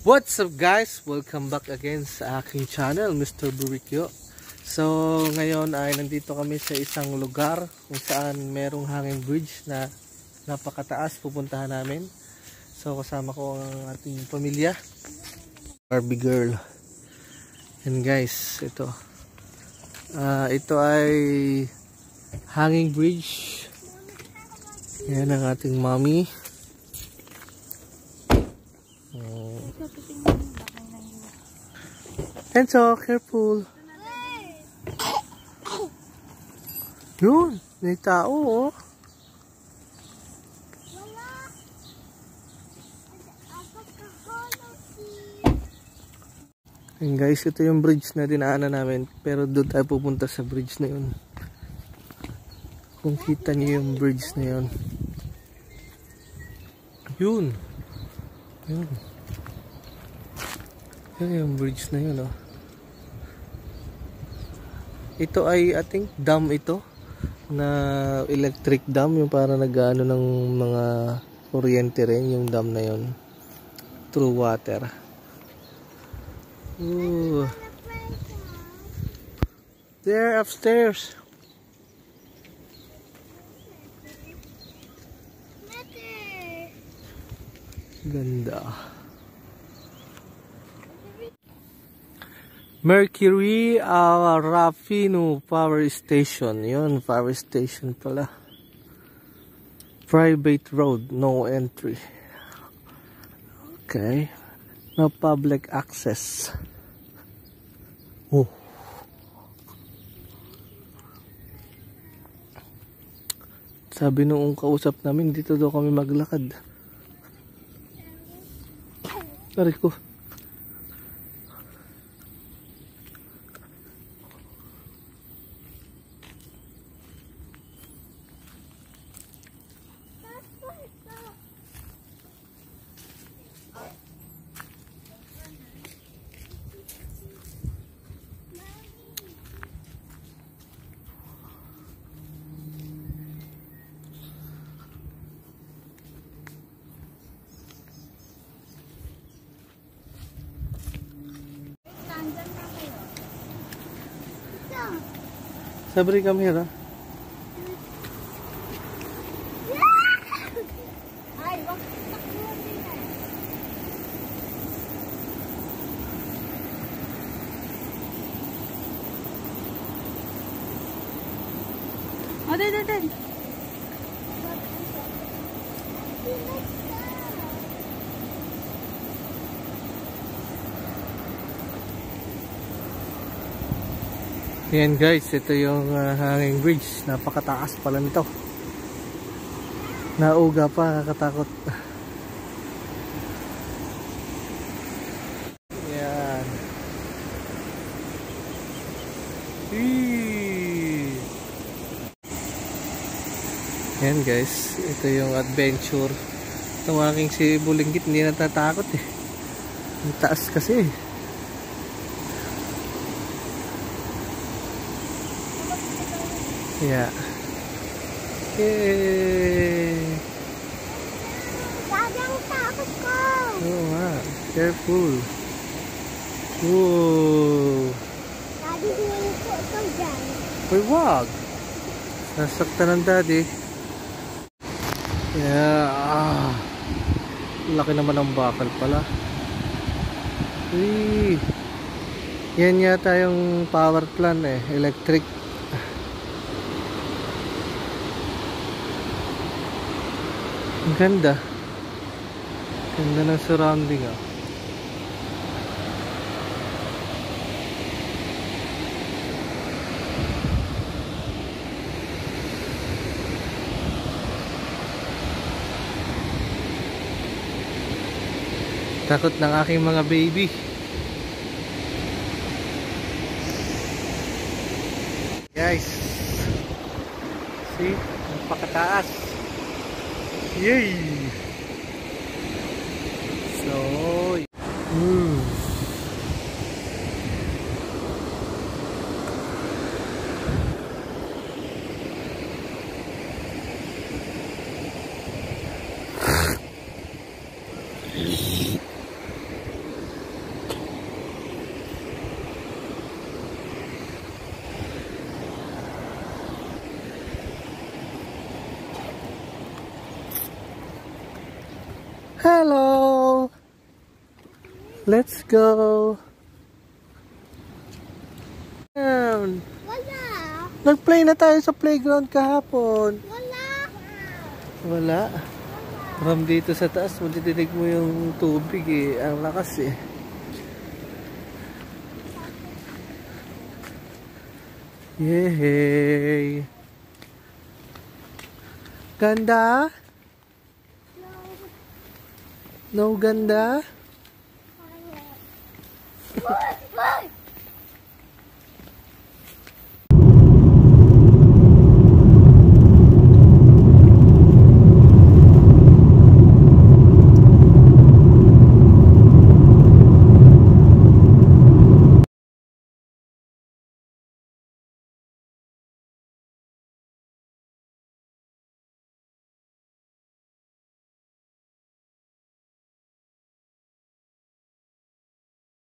What's up guys? Welcome back again sa aking channel, Mr. Burricchio. So ngayon ay nandito kami sa isang lugar kung saan merong hanging bridge na napakataas, pupuntahan namin. So kasama ko ang ating pamilya, Barbie girl. And guys, ito ay hanging bridge. Yan ang ating mommy. Enzo, careful. Yun, may tao oh. And guys, ito yung bridge na dinaanan namin. Pero doon tayo pupunta sa bridge na yun. Kung kita niyo yung bridge na yun. Yun. Yun. Yun yung bridge na yun oh. Ito ay I think dam ito. Na electric dam. Yung para nag-ano ng mga kuryente rin. Yung dam na yun. Through water. Ooh. There upstairs. Ganda. Mercury Raffino Power Station. Yun, power station pala. Private road, no entry. Okay. No public access. Oh. Sabi nung kausap namin, dito daw kami maglakad. Aray ko. Sabri, come here. Yan guys, ito yung hanging bridge. Napakataas pala nito. Nauga pa, nakakatakot. Yan. Yan guys, ito yung adventure. Itong aking si Bulinggit hindi natatakot eh. Ang taas kasi eh. Yeah. Yay! Daddy, ang takot ko! Oo nga. Careful. Whoa! Daddy, hingin ko ito dyan. Uy, wag! Nasaktan ng daddy. Yeah. Laki naman ang bakal pala. Uy! Yan yata yung power plant eh. Electric. Ang ganda. Ganda ng surrounding ah. Takot ng aking mga baby. Guys. See? Napakataas. Yay! So, Hello! Let's go! Down. Wala. Nag-play na tayo sa playground kahapon. Wala. Wala. From dito sa taas, madidinig mo yung tubig eh. Ang lakas eh. Yay! Ganda? No ganda? Wala.